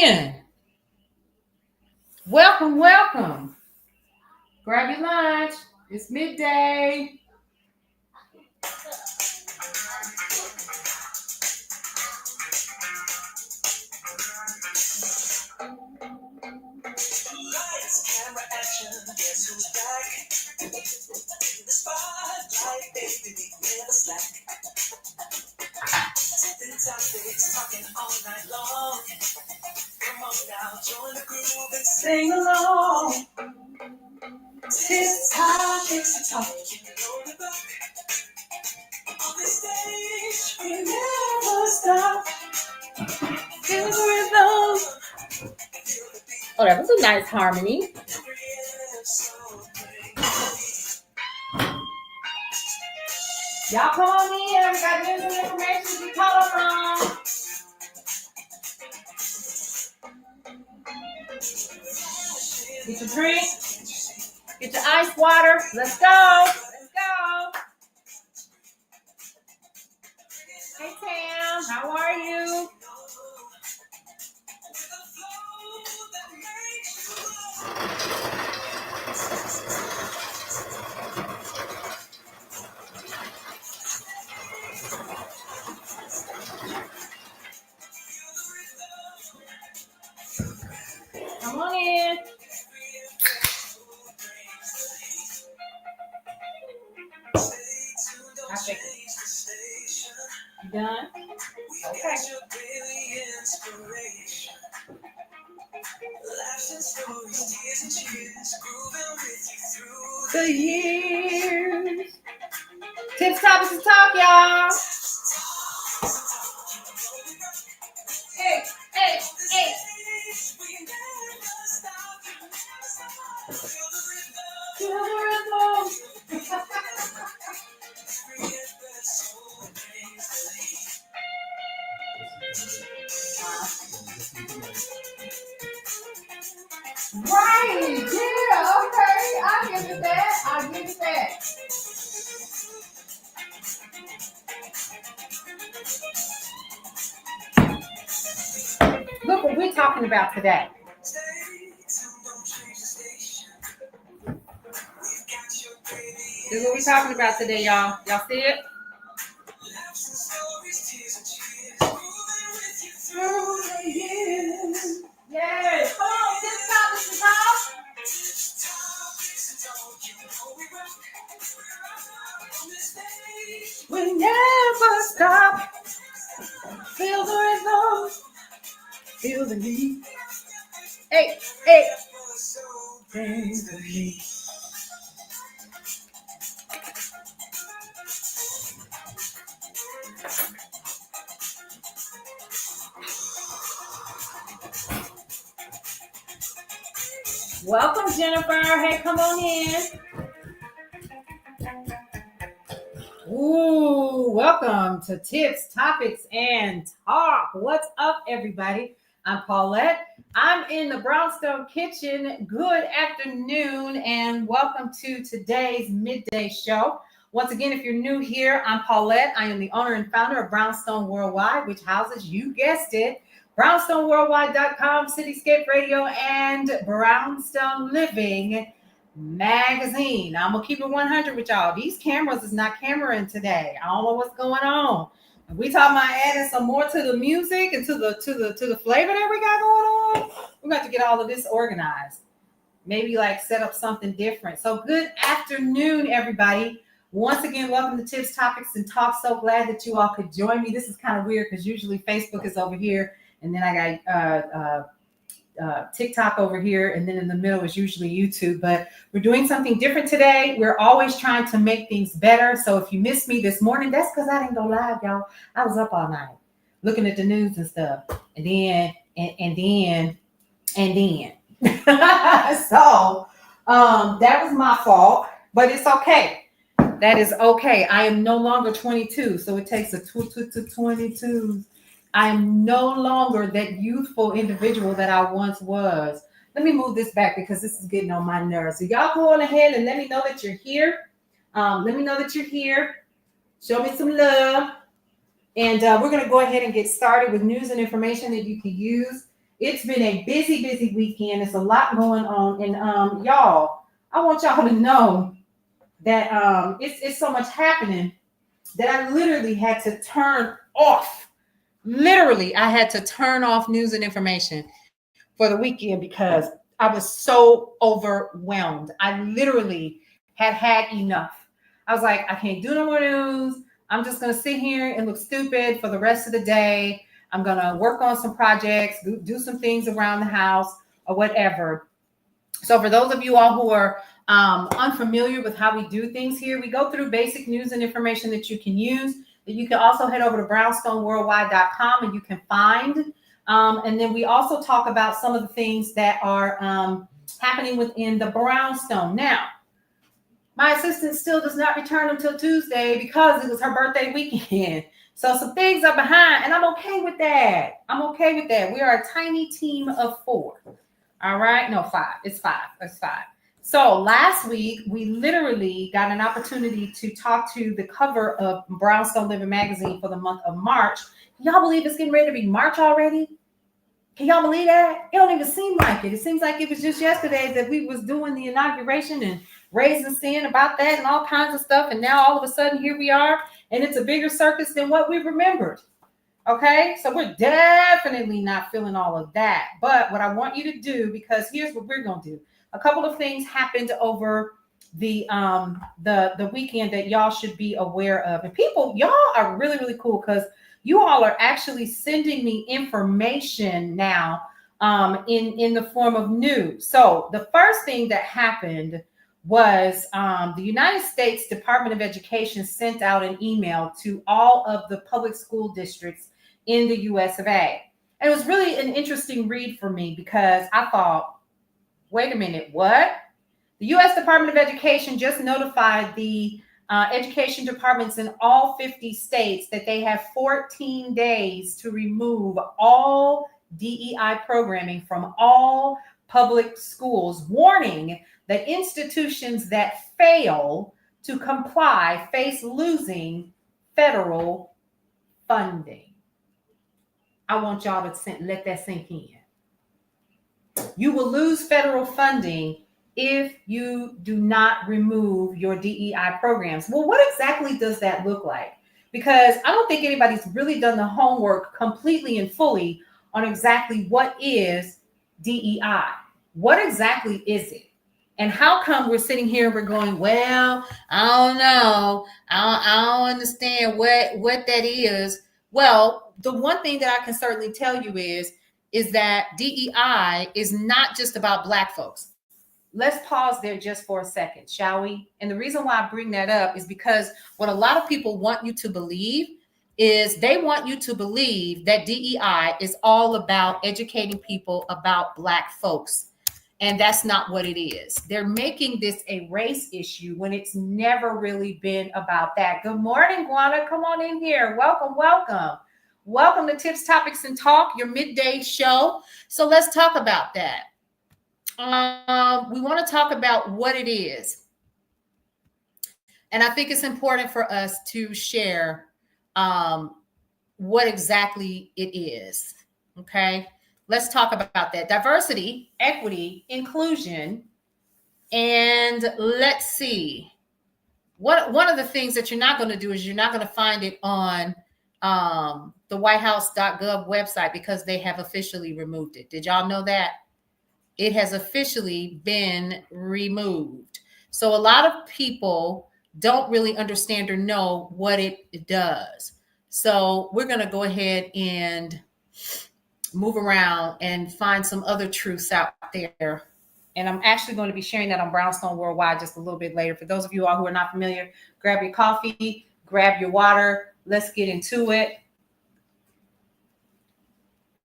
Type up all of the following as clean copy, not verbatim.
in. Welcome, welcome. Grab your lunch. It's midday. Lights, camera, action. Guess who's back? In the spotlight, baby, we never slack. Tipping topics, talking all night long. Come on now, join the groove and sing along. Tips, topics, and talk. You know the book. On this stage, we never stop. Feel the rhythm. Oh, that was a nice harmony. Y'all come on in. We got news and information to call from. Get your drink. Get your ice water. Let's go. Let's go. Hey, Tam. How are you? Come on in. I think you done? Okay. The years. Tips, topics, and talk, y'all. Hey, hey, hey. Feel the rhythm. Right, yeah, okay. I give it that. Look what we're talking about today. This is what we're talking about today, y'all. Y'all see it? Yes. Come on, this topic is off. We never stop. Feel the rhythm. Feel the heat. Hey, hey. Brings the heat. Welcome, Jennifer. Hey, come on in. Ooh, welcome to Tips, Topics, and Talk. What's up, everybody? I'm Paulette. I'm in the Brownstone kitchen. Good afternoon, and welcome to today's midday show. Once again, if you're new here, I'm Paulette. I am the owner and founder of Brownstone Worldwide, which houses, you guessed it, brownstoneworldwide.com, Cityscape Radio, and Brownstone Living magazine. Now, I'm gonna keep it 100 with y'all. These cameras is not cameraing today. I don't know what's going on. We talking about adding some more to the music and to the flavor that we got going on. We're going to get all of this organized. Maybe like set up something different. So good afternoon, everybody. Once again, welcome to Tips, Topics, and Talk. So glad that you all could join me. This is kind of weird because usually Facebook is over here, and then I got TikTok over here, and then in the middle is usually YouTube. But we're doing something different today. We're always trying to make things better. So if you missed me this morning, that's because I didn't go live, y'all. I was up all night looking at the news and stuff, and then. So that was my fault, but it's okay. That is okay. I am no longer 22, so it takes a 22. I am no longer that youthful individual that I once was. Let me move this back because this is getting on my nerves. So y'all go on ahead and let me know that you're here. Let me know that you're here. Show me some love. And we're going to go ahead and get started with news and information that you can use It's been a busy, busy weekend. It's a lot going on. And y'all, I want y'all to know that it's so much happening that I literally had to turn off. Literally, I had to turn off news and information for the weekend because I was so overwhelmed. I literally had enough. I was like, I can't do no more news. I'm just gonna sit here and look stupid for the rest of the day. I'm gonna work on some projects, do some things around the house or whatever. So for those of you all who are unfamiliar with how we do things here, we go through basic news and information that you can use. That you can also head over to brownstoneworldwide.com and you can find. And then we also talk about some of the things that are happening within the brownstone. Now, my assistant still does not return until Tuesday because it was her birthday weekend. So some things are behind, and I'm okay with that. I'm okay with that. We are a tiny team of 4. All right. No, 5. It's 5. It's 5. So last week, we literally got an opportunity to talk to the cover of Brownstone Living Magazine for the month of March. Can y'all believe it's getting ready to be March already? Can y'all believe that? It don't even seem like it. It seems like it was just yesterday that we was doing the inauguration and raising sin about that and all kinds of stuff. And now all of a sudden here we are, and it's a bigger circus than what we remembered. Okay, so we're definitely not feeling all of that. But what I want you to do, because here's what we're gonna do. A couple of things happened over the weekend that y'all should be aware of. And people, y'all are really, really cool because you all are actually sending me information now in the form of news. So the first thing that happened was the United States Department of Education sent out an email to all of the public school districts in the US of A. And it was really an interesting read for me because I thought, wait a minute, what? The US Department of Education just notified the education departments in all 50 states that they have 14 days to remove all DEI programming from all public schools, warning that institutions that fail to comply face losing federal funding. I want y'all to let that sink in. You will lose federal funding if you do not remove your DEI programs. Well, what exactly does that look like? Because I don't think anybody's really done the homework completely and fully on exactly what is DEI. What exactly is it? And how come we're sitting here and we're going, well, I don't know. I don't understand what that is. Well, the one thing that I can certainly tell you is that DEI is not just about Black folks. Let's pause there just for a second, shall we? And the reason why I bring that up is because what a lot of people want you to believe is they want you to believe that DEI is all about educating people about Black folks. And that's not what it is. They're making this a race issue when it's never really been about that. Good morning, Guana. Come on in here. Welcome, welcome. Welcome to Tips, Topics, and Talk, your midday show. So let's talk about that. We want to talk about what it is. And I think it's important for us to share what exactly it is. Okay. Let's talk about that. Diversity, equity, inclusion. And let's see. One of the things that you're not going to do is you're not going to find it on the whitehouse.gov website because they have officially removed it. Did y'all know that? It has officially been removed. So a lot of people don't really understand or know what it does. So we're going to go ahead and move around and find some other truths out there. And I'm actually going to be sharing that on Brownstone Worldwide just a little bit later. For those of you all who are not familiar, grab your coffee, grab your water. Let's get into it.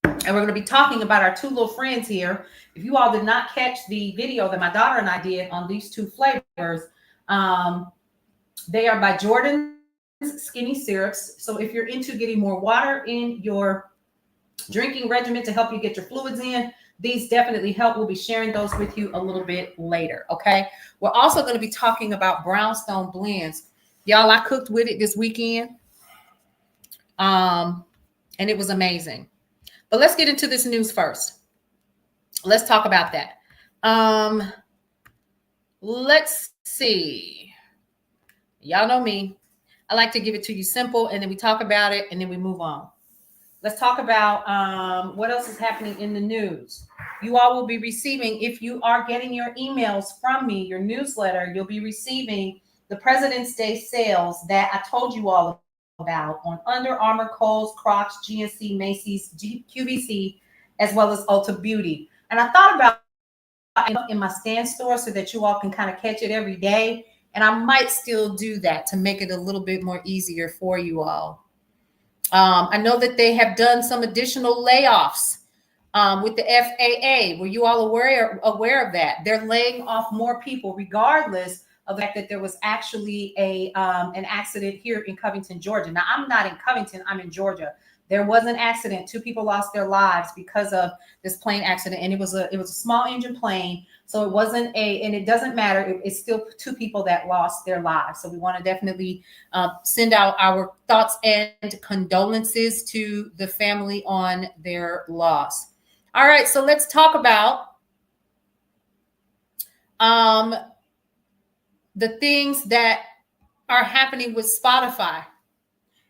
And we're going to be talking about our 2 little friends here. If you all did not catch the video that my daughter and I did on these 2 flavors, they are by Jordan's Skinny Syrups. So if you're into getting more water in your drinking regimen to help you get your fluids in, these definitely help. We'll be sharing those with you a little bit later. Okay. We're also going to be talking about brownstone blends. Y'all, I cooked with it this weekend. And it was amazing. But let's get into this news first. let's talk about that. Let's see. Y'all know me. I like to give it to you simple, and then we talk about it, and then we move on. Let's talk about what else is happening in the news. You all will be receiving, if you are getting your emails from me, your newsletter, you'll be receiving the President's Day sales that I told you all about on Under Armour, Kohl's, Crocs, GNC, Macy's, QVC, as well as Ulta Beauty. And I thought about in my stand store so that you all can kind of catch it every day. And I might still do that to make it a little bit more easier for you all. I know that they have done some additional layoffs with the FAA. Were you all aware of that? They're laying off more people, regardless of the fact that there was actually an accident here in Covington, Georgia. Now, I'm not in Covington, I'm in Georgia. There was an accident. 2 people lost their lives because of this plane accident, and it was a small engine plane. So it wasn't and it doesn't matter. It's still 2 people that lost their lives. So we want to definitely send out our thoughts and condolences to the family on their loss. All right, so let's talk about the things that are happening with Spotify.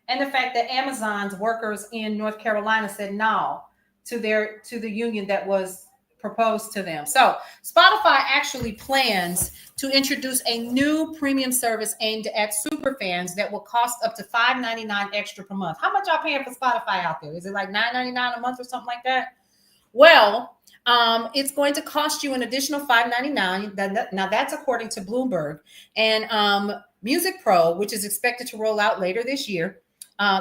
And the fact that Amazon's workers in North Carolina said no to the union that was proposed to them. So Spotify actually plans to introduce a new premium service aimed at super fans that will cost up to $5.99 extra per month. How much y'all paying for Spotify out there? Is it like $9.99 a month or something like that? Well, it's going to cost you an additional $5.99. Now that's according to Bloomberg. And Music Pro, which is expected to roll out later this year,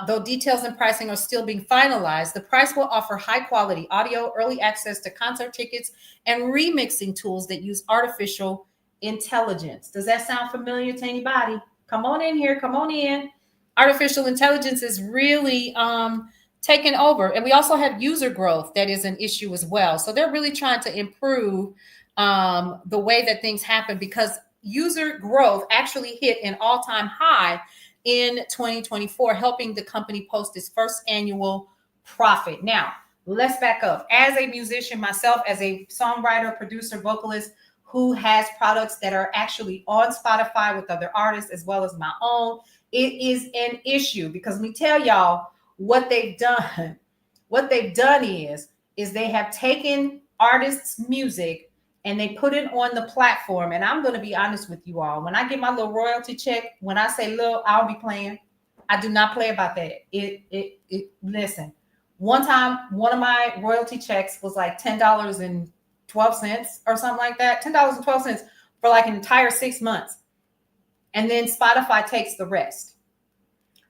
though details and pricing are still being finalized, the price will offer high quality audio, early access to concert tickets, and remixing tools that use artificial intelligence. Does that sound familiar to anybody? Come on in here. Come on in. Artificial intelligence is really taken over. And we also have user growth that is an issue as well. So they're really trying to improve the way that things happen, because user growth actually hit an all-time high in 2024, helping the company post its first annual profit. Now, let's back up. As a musician myself, as a songwriter, producer, vocalist who has products that are actually on Spotify with other artists as well as my own, it is an issue, because let me tell y'all what they've done. What they've done is they have taken artists' music and they put it on the platform. And I'm going to be honest with you all. When I get my little royalty check, when I say little, I'll be playing. I do not play about that. Listen, one time, one of my royalty checks was like $10.12 or something like that. $10.12 for like an entire 6 months. And then Spotify takes the rest.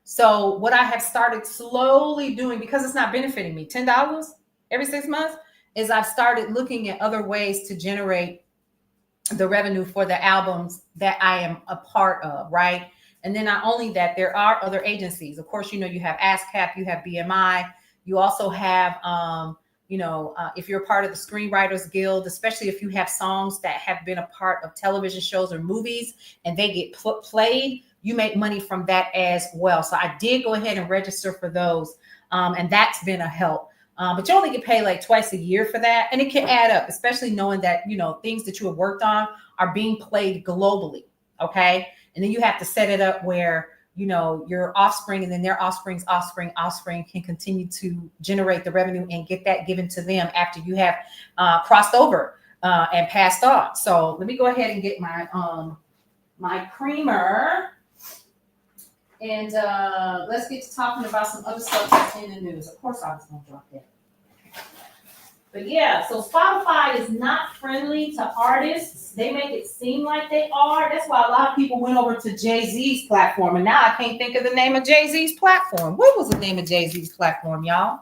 So what I have started slowly doing, because it's not benefiting me, $10 every 6 months, is I've started looking at other ways to generate the revenue for the albums that I am a part of, right? And then not only that, there are other agencies. Of course, you have ASCAP, you have BMI, you also have, if you're a part of the Screenwriters Guild, especially if you have songs that have been a part of television shows or movies and they get played, you make money from that as well. So I did go ahead and register for those, and that's been a help. But you only get paid like twice a year for that. And it can add up, especially knowing that, things that you have worked on are being played globally. Okay. And then you have to set it up where, your offspring and then their offspring's offspring can continue to generate the revenue and get that given to them after you have crossed over and passed on. So let me go ahead and get my creamer. And let's get to talking about some other stuff that's in the news. Of course, I was going to drop that. But yeah, so Spotify is not friendly to artists. They make it seem like they are. That's why a lot of people went over to Jay-Z's platform. And now I can't think of the name of Jay-Z's platform. What was the name of Jay-Z's platform, y'all?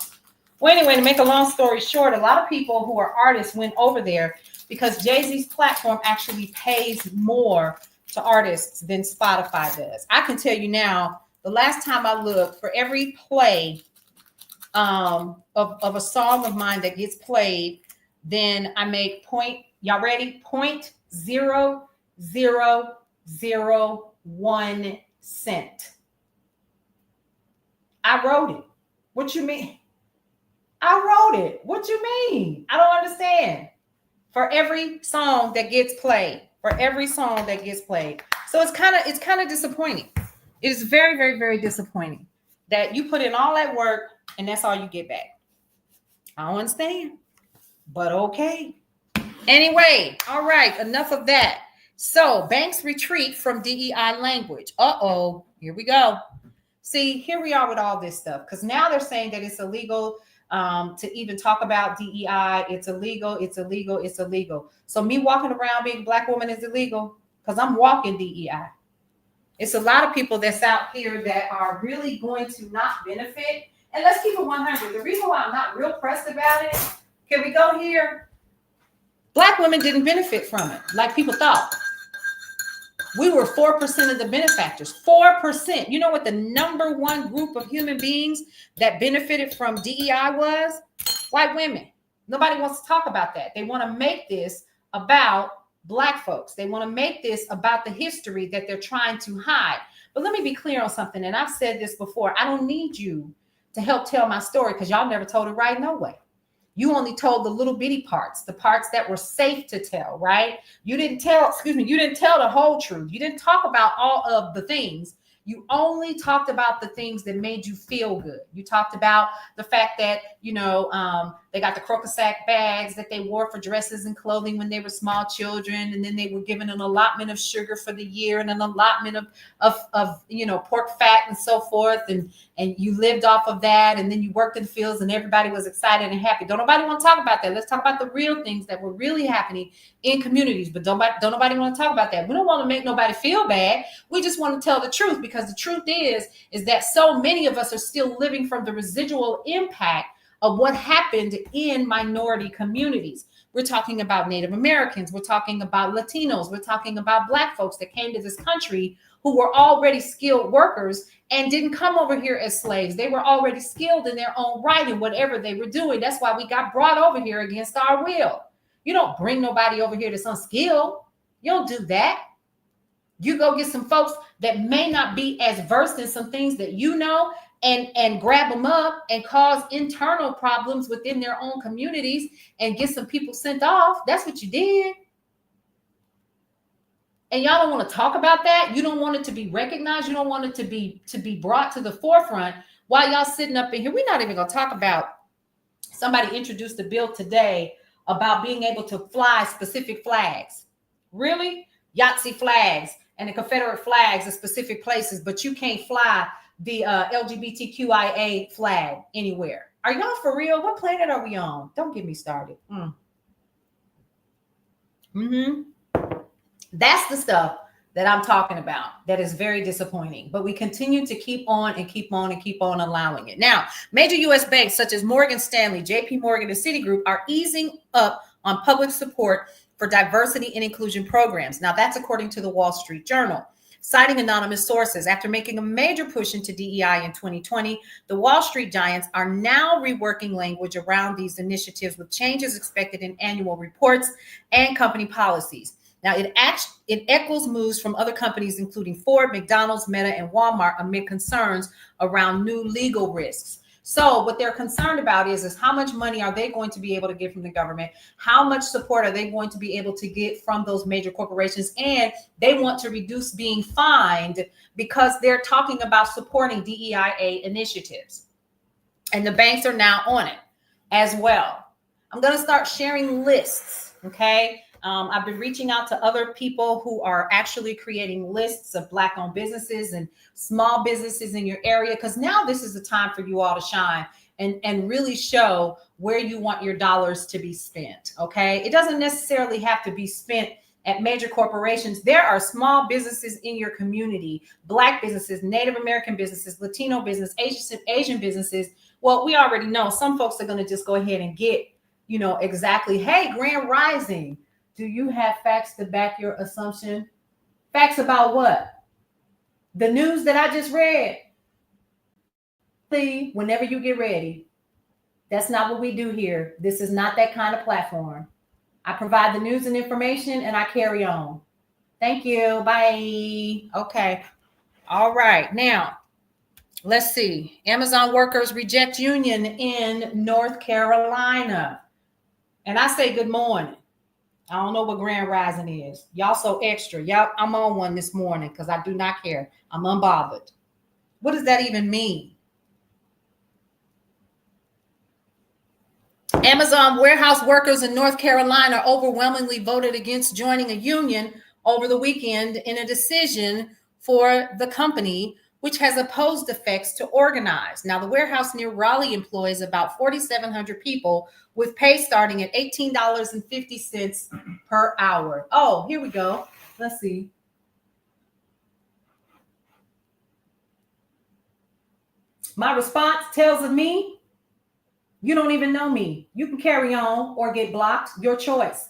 Well, anyway, to make a long story short, a lot of people who are artists went over there because Jay-Z's platform actually pays more to artists than Spotify does. I can tell you now, the last time I looked, for every play of a song of mine that gets played, then I make y'all ready? 0.0001 cent. I wrote it. What you mean? I wrote it. What you mean? I don't understand. for every song that gets played. For every song that gets played. So it's kind of disappointing. It is very, very, very disappointing that you put in all that work and that's all you get back. I don't understand, but okay. Anyway, all right, enough of that. So banks retreat from DEI language. Uh-oh, here we go. See, here we are with all this stuff because now they're saying that it's illegal to even talk about DEI. It's illegal. It's illegal. It's illegal. So me walking around being a Black woman is illegal because I'm walking DEI. It's a lot of people that's out here that are really going to not benefit. And let's keep it 100. The reason why I'm not real pressed about it, can we go here? Black women didn't benefit from it like people thought. We were 4% of the benefactors. 4%. You know what the number one group of human beings that benefited from DEI was? White women. Nobody wants to talk about that. They want to make this about Black folks. They want to make this about the history that they're trying to hide. But let me be clear on something. And I've said this before. I don't need you to help tell my story because y'all never told it right no way. You only told the little bitty parts, the parts that were safe to tell, right? You didn't tell the whole truth. You didn't talk about all of the things. You only talked about the things that made you feel good. You talked about the fact that, they got the crocus sack bags that they wore for dresses and clothing when they were small children. And then they were given an allotment of sugar for the year and an allotment of pork fat and so forth. And you lived off of that. And then you worked in the fields and everybody was excited and happy. Don't nobody want to talk about that. Let's talk about the real things that were really happening in communities. But don't nobody want to talk about that. We don't want to make nobody feel bad. We just want to tell the truth because the truth is that so many of us are still living from the residual impact of what happened in minority communities. We're talking about Native Americans. We're talking about Latinos. We're talking about Black folks that came to this country who were already skilled workers and didn't come over here as slaves. They were already skilled in their own right in whatever they were doing. That's why we got brought over here against our will. You don't bring nobody over here that's unskilled. You don't do that. You go get some folks that may not be as versed in some things that you know and grab them up and cause internal problems within their own communities and get some people sent off. That's what you did. And y'all don't want to talk about that. You don't want it to be recognized. You don't want it to be brought to the forefront while y'all sitting up in here. We're not even going to talk about somebody introduced a bill today about being able to fly specific flags. Really? Yahtzee flags and the Confederate flags in specific places, but you can't fly the LGBTQIA flag anywhere. Are y'all for real? What planet are we on? Don't get me started. That's the stuff that I'm talking about that is very disappointing, but we continue to keep on and keep on and keep on allowing it. Now, major U.S. banks such as Morgan Stanley, JP Morgan, and Citigroup are easing up on public support for diversity and inclusion programs. Now, that's according to the Wall Street Journal. Citing anonymous sources, after making a major push into DEI in 2020, the Wall Street giants are now reworking language around these initiatives with changes expected in annual reports and company policies. Now, it echoes moves from other companies, including Ford, McDonald's, Meta, and Walmart, amid concerns around new legal risks. So what they're concerned about is how much money are they going to be able to get from the government? How much support are they going to be able to get from those major corporations? And they want to reduce being fined because they're talking about supporting DEIA initiatives. And the banks are now on it as well. I'm going to start sharing lists, okay? I've been reaching out to other people who are actually creating lists of Black-owned businesses and small businesses in your area, because now this is the time for you all to shine and really show where you want your dollars to be spent, okay? It doesn't necessarily have to be spent at major corporations. There are small businesses in your community, Black businesses, Native American businesses, Latino business, Asian businesses. Well, we already know some folks are going to just go ahead and get, exactly, hey, Grand Rising, do you have facts to back your assumption? Facts about what? The news that I just read. See, whenever you get ready. That's not what we do here. This is not that kind of platform. I provide the news and information and I carry on. Thank you. Bye. Okay. All right. Now, let's see. Amazon workers reject union in North Carolina. And I say good morning. I don't know what Grand Rising is. Y'all so extra. Y'all, I'm on one this morning because I do not care. I'm unbothered. What does that even mean? Amazon warehouse workers in North Carolina overwhelmingly voted against joining a union over the weekend in a decision for the company, which has opposed effects to organize. Now, the warehouse near Raleigh employs about 4,700 people with pay starting at $18.50 per hour. Oh, here we go. Let's see. My response tells me, you don't even know me. You can carry on or get blocked. Your choice.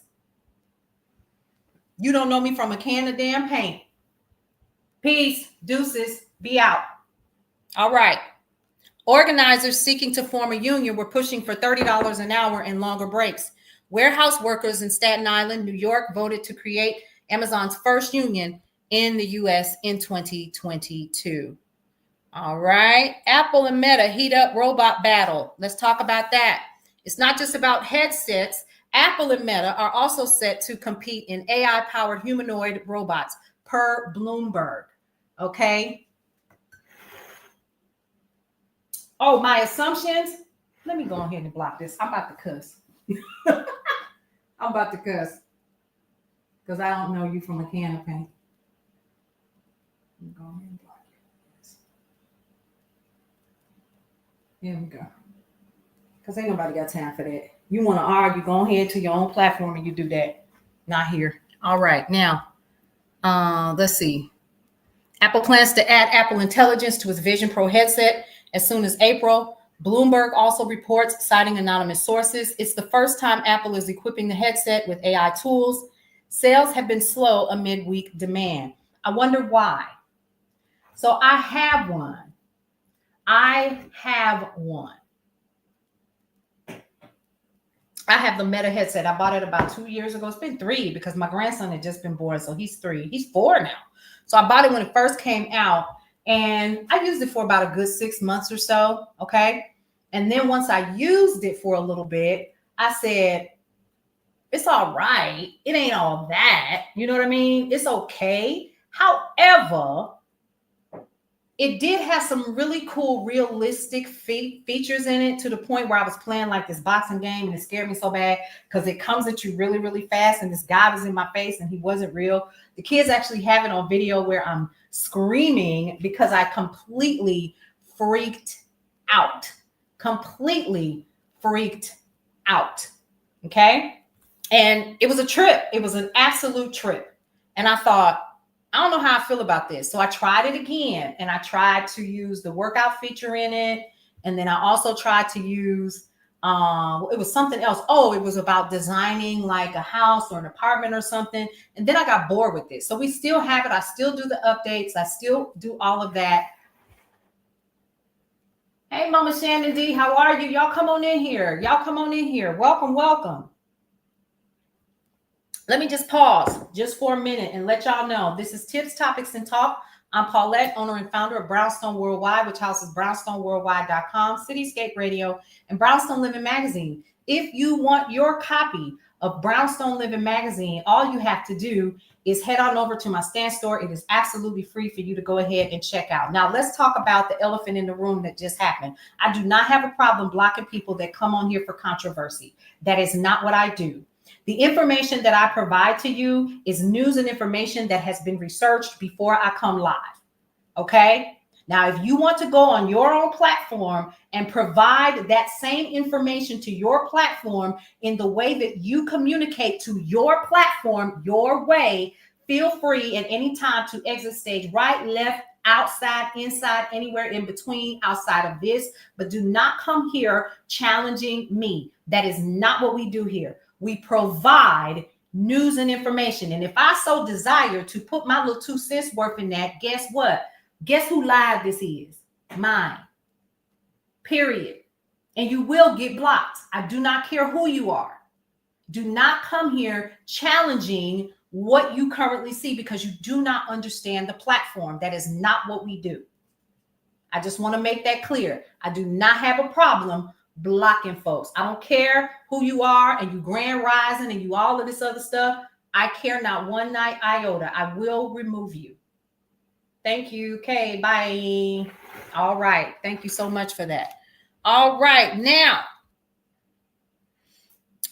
You don't know me from a can of damn paint. Peace. Deuces. Be out. All right. Organizers seeking to form a union were pushing for $30 an hour and longer breaks. Warehouse workers in Staten Island, New York, voted to create Amazon's first union in the U.S. in 2022. All right. Apple and Meta heat up robot battle. Let's talk about that. It's not just about headsets. Apple and Meta are also set to compete in AI-powered humanoid robots, per Bloomberg. Okay. Oh, my assumptions. Let me go ahead and block this. I'm about to cuss. I'm about to cuss because I don't know you from a can of paint. Go ahead and block it. Here we go. Because ain't nobody got time for that. You want to argue, go ahead to your own platform and you do that. Not here. All right. Now, let's see. Apple plans to add Apple Intelligence to its Vision Pro headset as soon as April. Bloomberg also reports, citing anonymous sources, it's the first time Apple is equipping the headset with AI tools. Sales have been slow amid weak demand. I wonder why. So I have one. I have the Meta headset. I bought it about 2 years ago. It's been 3 because my grandson had just been born. So he's 3. He's 4 now. So I bought it when it first came out. And I used it for about a good 6 months or so. Okay. And then once I used it for a little bit, I said, it's all right. It ain't all that. You know what I mean? It's okay. However, it did have some really cool, realistic features in it, to the point where I was playing like this boxing game and it scared me so bad because it comes at you really, really fast. And this guy was in my face and he wasn't real. The kids actually have it on video where I'm screaming because I completely freaked out. Okay. And it was a trip. It was an absolute trip. And I thought, I don't know how I feel about this. So I tried it again and I tried to use the workout feature in it. And then I also tried to use, it was something else. Oh, it was about designing like a house or an apartment or something. And then I got bored with it. So we still have it. I still do the updates. I still do all of that. Hey, Mama Shannon D, how are you? Y'all come on in here. Welcome, welcome. Let me just pause just for a minute and let y'all know this is Tips, Topics, and Talk. I'm Paulette, owner and founder of Brownstone Worldwide, which houses brownstoneworldwide.com, Cityscape Radio, and Brownstone Living Magazine. If you want your copy of Brownstone Living Magazine, all you have to do is head on over to my stand store. It is absolutely free for you to go ahead and check out. Now, let's talk about the elephant in the room that just happened. I do not have a problem blocking people that come on here for controversy. That is not what I do. The information that I provide to you is news and information that has been researched before I come live. Okay? Now, if you want to go on your own platform and provide that same information to your platform in the way that you communicate to your platform, your way, feel free at any time to exit stage right, left, outside, inside, anywhere in between, outside of this. But do not come here challenging me. That is not what we do here. We provide news and information. And if I so desire to put my little 2 cents worth in that, guess what? Guess who live this is? Mine. Period. And you will get blocked. I do not care who you are. Do not come here challenging what you currently see because you do not understand the platform. That is not what we do. I just want to make that clear. I do not have a problem blocking folks. I don't care who you are and you grand rising and you all of this other stuff. I care not one night iota. I will remove you. Thank you. Okay, bye. All right. Thank you so much for that. All right. Now,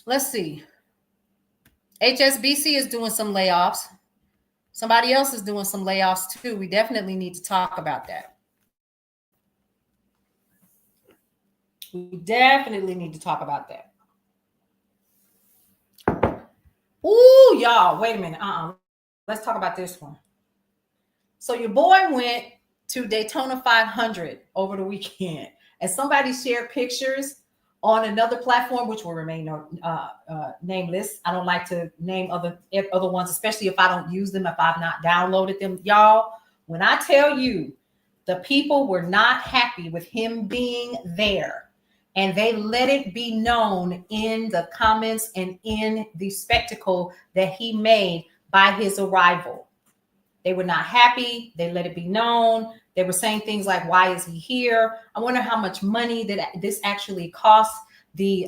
let's see. HSBC is doing some layoffs. Somebody else is doing some layoffs too. We definitely need to talk about that. We definitely need to talk about that. Ooh, y'all, wait a minute. Let's talk about this one. So your boy went to Daytona 500 over the weekend, and somebody shared pictures on another platform, which will remain nameless. I don't like to name other ones, especially if I don't use them, if I've not downloaded them. Y'all, when I tell you the people were not happy with him being there, and they let it be known in the comments and in the spectacle that he made by his arrival. They were not happy. They let it be known. They were saying things like, why is he here? I wonder how much money that this actually costs the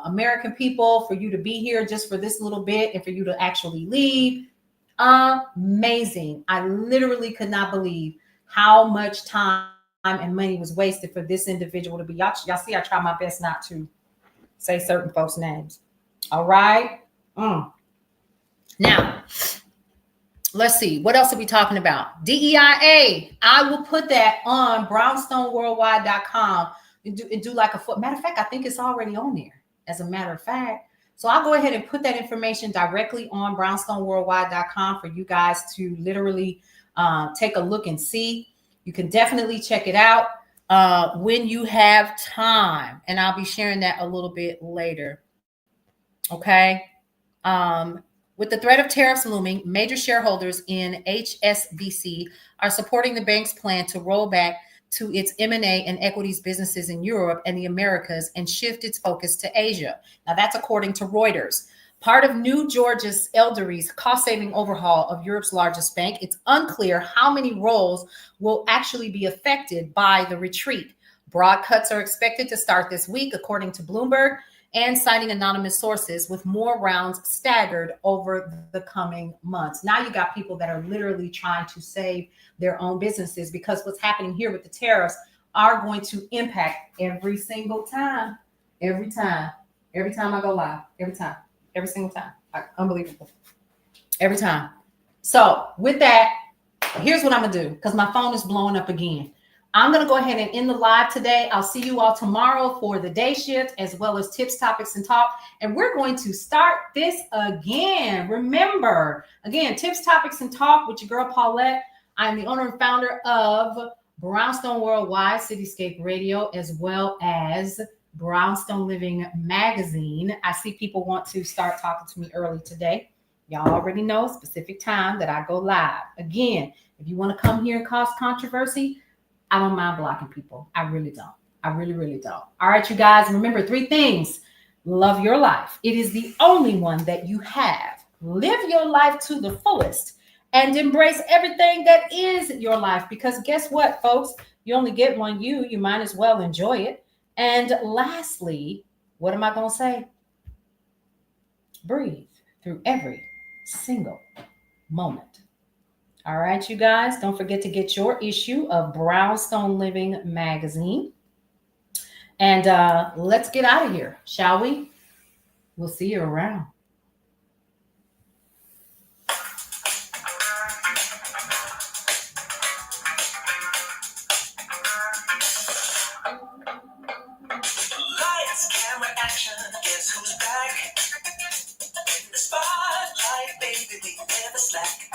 American people for you to be here just for this little bit and for you to actually leave. Amazing. I literally could not believe how much time and money was wasted for this individual to be. Y'all see, I try my best not to say certain folks' names. All right. Now, let's see. What else are we talking about? DEIA. I will put that on brownstoneworldwide.com and do like a foot. Matter of fact, I think it's already on there, as a matter of fact. So I'll go ahead and put that information directly on brownstoneworldwide.com for you guys to literally take a look and see. You can definitely check it out when you have time. And I'll be sharing that a little bit later. Okay. With the threat of tariffs looming, major shareholders in HSBC are supporting the bank's plan to roll back to its M&A and equities businesses in Europe and the Americas and shift its focus to Asia. Now, that's according to Reuters. Part of New Georgia's Eldery's cost-saving overhaul of Europe's largest bank, it's unclear how many roles will actually be affected by the retreat. Broad cuts are expected to start this week, according to Bloomberg, and citing anonymous sources, with more rounds staggered over the coming months. Now you got people that are literally trying to save their own businesses, because what's happening here with the tariffs are going to impact every single time. Every time I go live, every single time. Unbelievable. Every time. So with that, here's what I'm gonna do, because my phone is blowing up again. I'm going to go ahead and end the live today. I'll see you all tomorrow for the day shift, as well as tips, topics, and talk. And we're going to start this again. Remember, again, tips, topics, and talk with your girl, Paulette. I'm the owner and founder of Brownstone Worldwide, Cityscape Radio, as well as Brownstone Living Magazine. I see people want to start talking to me early today. Y'all already know specific time that I go live. Again, if you want to come here and cause controversy, I don't mind blocking people. I really don't. I really, really don't. All right, you guys, remember 3 things. Love your life. It is the only one that you have. Live your life to the fullest and embrace everything that is your life, because guess what, folks? You only get one you. You might as well enjoy it. And lastly, what am I going to say? Breathe through every single moment. All right, you guys, don't forget to get your issue of Brownstone Living Magazine. And let's get out of here, shall we? We'll see you around. Lights, camera, action, guess who's back? In the spotlight, baby, we never slack.